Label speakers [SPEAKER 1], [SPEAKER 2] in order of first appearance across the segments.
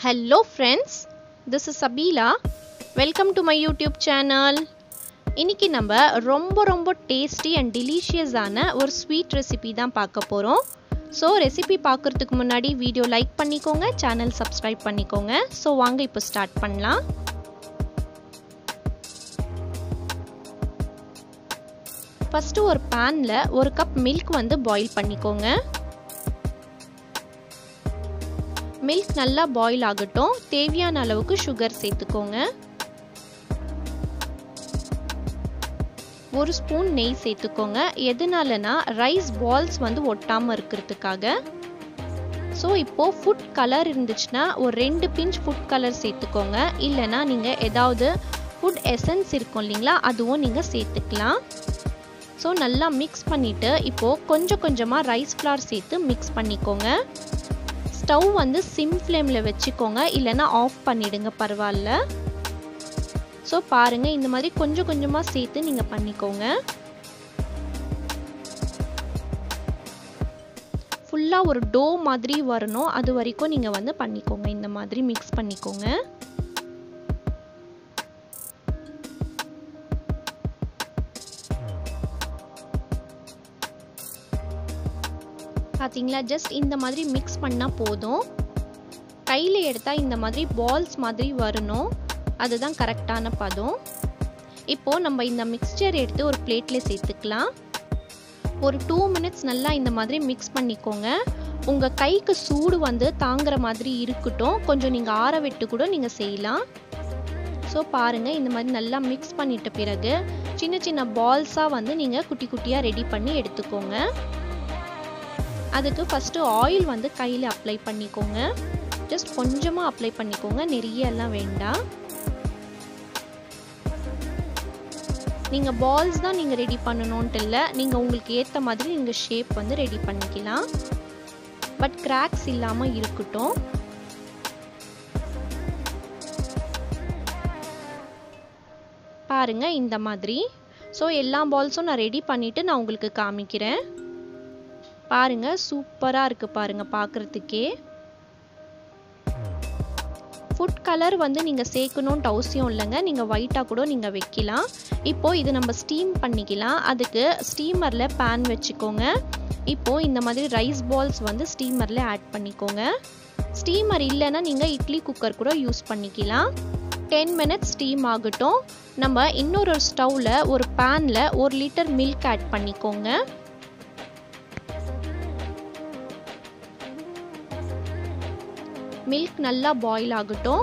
[SPEAKER 1] Hello friends, this is Sabila. Welcome to my YouTube channel. இன்னைக்கு நம்ம ரொம்ப tasty and delicious ஆன ஒரு ஸ்வீட் ரெசிபி தான் பார்க்க போறோம். சோ ரெசிபி பார்க்கிறதுக்கு முன்னாடி வீடியோ லைக் பண்ணிக்கோங்க, சேனல் சப்ஸ்கிரைப் பண்ணிக்கோங்க. சோ வாங்க இப்போ ஸ்டார்ட் பண்ணலாம். ஃபர்ஸ்ட் ஒரு panல ஒரு கப் milk வந்து boil பண்ணிக்கோங்க. மில்க் நல்லா பாயில் ஆகட்டும். தேவையான அளவுக்கு சுகர் சேர்த்துக்கோங்க. ஒரு ஸ்பூன் நெய் சேர்த்துக்கோங்க. எதனாலனா ரைஸ் பால்ஸ் வந்து ஒட்டாம இருக்கிறதுக்காக. சோ இப்போ ஃபுட் கலர் இருந்துச்சுன்னா ஒரு 2 பிஞ்ச் ஃபுட் கலர் சேர்த்துக்கோங்க. இல்லனா நீங்க ஏதாவது ஃபுட் எசன்ஸ் இருக்கும் இல்லீங்களா, அதுவும் நீங்க சேர்த்துக்கலாம். சோ நல்லா மிக்ஸ் பண்ணிட்டு இப்போ கொஞ்சமா ரைஸ் ஃப்ளார் சேர்த்து மிக்ஸ் பண்ணிக்கோங்க. ஸ்டவ் வந்து சிம் ஃப்ளேம்ல வெச்சுக்கோங்க, இல்லனா ஆஃப் பண்ணிடுங்க பரவாயில்ல. சோ பாருங்க இந்த மாதிரி கொஞ்சமா சேர்த்து நீங்க பண்ணிக்கோங்க. ஃபுல்லா ஒரு டோ மாதிரி வரணும், அது வரைக்கும் நீங்க வந்து பண்ணிக்கோங்க. இந்த மாதிரி மிக்ஸ் பண்ணிக்கோங்க. பாத்தீங்களா, ஜஸ்ட் இந்த மாதிரி மிக்ஸ் பண்ணா போதும். கையில எடுத்தா இந்த மாதிரி பால்ஸ் மாதிரி வரணும், அதுதான் கரெக்டான பதம். இப்போ நம்ம இந்த மிக்ஸ்சர் எடுத்து ஒரு பிளேட்ல சேர்த்துக்கலாம். ஒரு 2 மினிட்ஸ் நல்லா இந்த மாதிரி மிக்ஸ் பண்ணிக்கோங்க. உங்க கைக்கு சூடு வந்து தாங்குற மாதிரி இருக்கட்டும். கொஞ்சம் நீங்க ஆற விட்டு கூட நீங்க செய்யலாம். சோ பாருங்க இந்த மாதிரி நல்லா மிக்ஸ் பண்ணிட்ட பிறகு சின்ன பால்ஸா வந்து நீங்க குட்டி குட்டியா ரெடி பண்ணி எடுத்துக்கோங்க. அதுக்கு ஃபர்ஸ்ட் ஆயில் வந்து கையில அப்ளை பண்ணிக்கோங்க. ஜஸ்ட் கொஞ்சமா அப்ளை பண்ணிக்கோங்க, நிறைய எல்லாம் வேண்டாம். நீங்க பால்ஸ் தான் நீங்க ரெடி பண்ணணும்னு இல்ல, நீங்க உங்களுக்கு ஏத்த மாதிரி நீங்க ஷேப் வந்து ரெடி பண்ணிக்கலாம். பட் கிராக்ஸ் இல்லாம இருக்கட்டும். பாருங்க இந்த மாதிரி. சோ எல்லா பால்ஸும் நான் ரெடி பண்ணிட்டு நான் உங்களுக்கு காமிக்கிறேன். பாருங்க சூப்பரா இருக்கு பாருங்க பார்க்கிறதுக்கே. ஃபுட் கலர் வந்து நீங்க சேர்க்கணும்னு அவசியம் இல்லைங்க, நீங்க ஒயிட்டா கூட நீங்க வைக்கலாம். இப்போ இது நம்ம ஸ்டீம் பண்ணிக்கலாம். அதுக்கு ஸ்டீமர்ல பேன் வச்சுக்கோங்க. இப்போ இந்த மாதிரி ரைஸ் பால்ஸ் வந்து ஸ்டீமர்ல ஆட் பண்ணிக்கோங்க. ஸ்டீமர் இல்லைன்னா நீங்க இட்லி குக்கர் கூட யூஸ் பண்ணிக்கலாம். 10 மினிட்ஸ் ஸ்டீம் ஆகட்டும். நம்ம இன்னொரு ஸ்டவ்ல ஒரு பேன்ல 1 லிட்டர் மில்க் ஆட் பண்ணிக்கோங்க. மில்க் நல்லா பாயில் ஆகட்டும்.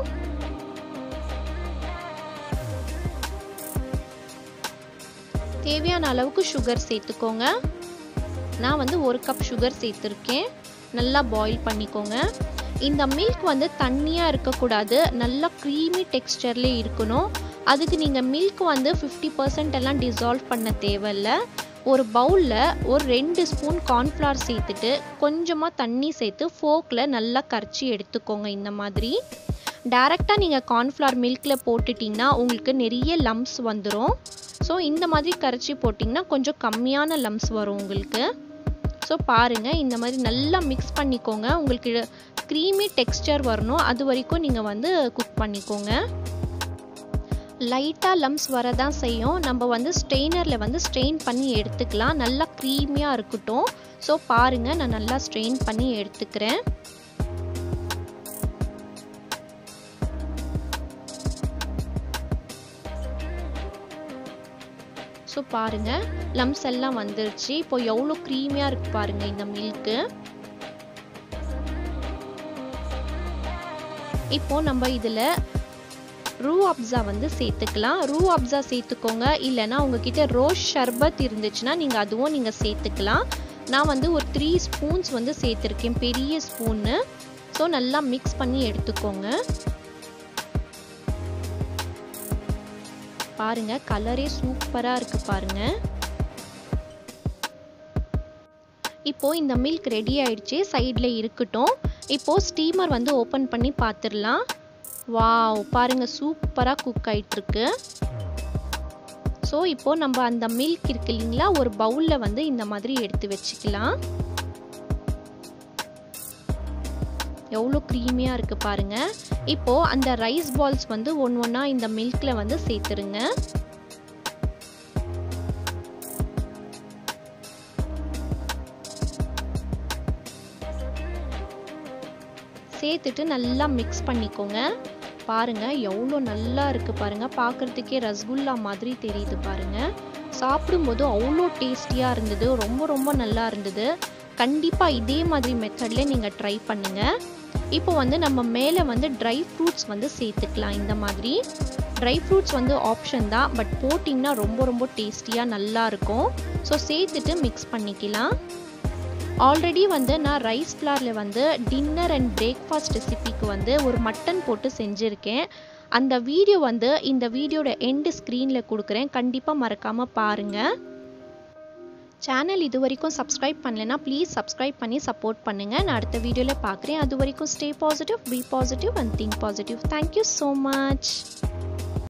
[SPEAKER 1] தேவையான அளவுக்கு சுகர் சேர்த்துக்கோங்க. நான் வந்து 1 கப் சுகர் சேர்த்திருக்கேன். நல்லா பாயில் பண்ணிக்கோங்க. இந்த மில்க் வந்து தண்ணியா இருக்கக்கூடாது, நல்லா க்ரீமி டெக்ஸ்டர்ல இருக்கணும். அதுக்கு நீங்க மில்க் வந்து 50% எல்லாம் டிசால்வ் பண்ண தேவையில்ல. ஒரு பவுல்ல ஒரு 2 ஸ்பூன் கார்ன்ஃப்ளவர் சேர்த்துட்டு கொஞ்சமா தண்ணி சேர்த்து ஃபோக்ல நல்லா கரைச்சி எடுத்துக்கோங்க. இந்த மாதிரி டைரக்டா நீங்க கார்ன்ஃப்ளவர் மில்க்ல போட்டுட்டீங்கன்னா உங்களுக்கு நிறைய லம்ப்ஸ் வந்துடும். ஸோ இந்த மாதிரி கரைச்சி போட்டிங்கன்னா கொஞ்சம் கம்மியான லம்ப்ஸ் வரும் உங்களுக்கு. ஸோ பாருங்க இந்த மாதிரி நல்லா மிக்ஸ் பண்ணிக்கோங்க. உங்களுக்கு க்ரீமி டெக்ஸ்டர் வரணும், அது வரைக்கும் நீங்க வந்து குக் பண்ணிக்கோங்க. லைட்டா லம்ப்ஸ் வரதான் செய்யும். நம்ம வந்து ஸ்ட்ரெயினர்ல வந்து ஸ்ட்ரெயின் பண்ணி எடுத்துக்கலாம். நல்லா க்ரீமியா இருக்கட்டும். சோ பாருங்க நான் நல்லா ஸ்ட்ரெயின் பண்ணி எடுத்துக்கிறேன். சோ பாருங்க லம்ப்ஸ் எல்லாம் வந்துருச்சு. இப்போ எவ்வளவு க்ரீமியா இருக்கு பாருங்க இந்த மில்க். இப்போ நம்ம இதுல ரூ அப்ஸா வந்து சேர்த்துக்கலாம். ரூ அப்ஸா சேர்த்துக்கோங்க. இல்லைன்னா உங்ககிட்ட ரோஸ் ஷர்பத் இருந்துச்சுன்னா நீங்க அதுவும் நீங்க சேர்த்துக்கலாம். நான் வந்து ஒரு 3 ஸ்பூன்ஸ் வந்து சேர்த்திருக்கேன், பெரிய ஸ்பூன்னு. ஸோ நல்லா மிக்ஸ் பண்ணி எடுத்துக்கோங்க. பாருங்க கலரே சூப்பரா இருக்கு பாருங்க. இப்போ இந்த மில்க் ரெடி ஆயிடுச்சு, சைட்ல இருக்கட்டும். இப்போ ஸ்டீமர் வந்து ஓபன் பண்ணி பார்த்துடலாம். வாவ் பாருங்க சூப்பரா குக் ஆயிட்டு இருக்கு. சோ இப்போ நம்ம அந்த மில்க் இருக்கு இல்லீங்களா, ஒரு பவுல்ல வந்து இந்த மாதிரி எடுத்து வச்சுக்கலாம். எவ்வளோ க்ரீமியாக இருக்குது பாருங்கள். இப்போது அந்த ரைஸ் பால்ஸ் வந்து ஒன்றா இந்த மில்கில் வந்து சேர்த்துருங்க. சேர்த்துட்டு நல்லா மிக்ஸ் பண்ணிக்கோங்க. பாருங்கள் எவ்வளோ நல்லா இருக்குது பாருங்கள். பார்க்குறதுக்கே ரசகுல்லா மாதிரி தெரியுது பாருங்கள். சாப்பிடும்போது அவ்வளோ டேஸ்டியாக இருந்தது. ரொம்ப ரொம்ப நல்லா இருந்தது. கண்டிப்பாக இதே மாதிரி மெத்தடில் நீங்கள் ட்ரை பண்ணுங்கள். இப்போ வந்து நம்ம மேலே வந்து ட்ரை ஃப்ரூட்ஸ் வந்து சேர்த்துக்கலாம். இந்த மாதிரி ட்ரை ஃப்ரூட்ஸ் வந்து ஆப்ஷன் தான், பட் போட்டிங்கன்னா ரொம்ப ரொம்ப டேஸ்டியாக நல்லாயிருக்கும். ஸோ சேர்த்துட்டு மிக்ஸ் பண்ணிக்கலாம். ஆல்ரெடி வந்து நான் ரைஸ் ஃப்ளாரில் வந்து டின்னர் அண்ட் பிரேக்ஃபாஸ்ட் ரெசிபிக்கு வந்து ஒரு மட்டன் போட்டு செஞ்சுருக்கேன். அந்த வீடியோ வந்து இந்த வீடியோட எண்டு ஸ்க்ரீனில் கொடுக்குறேன். கண்டிப்பாக மறக்காமல் பாருங்கள். சேனல் இது வரைக்கும் சப்ஸ்கிரைப் பண்ணலைன்னா ப்ளீஸ் சப்ஸ்கிரைப் பண்ணி சப்போர்ட் பண்ணுங்கள். நான் அடுத்த வீடியோவில் பார்க்குறேன். அது வரைக்கும் stay positive, be positive and think positive. Thank you so much.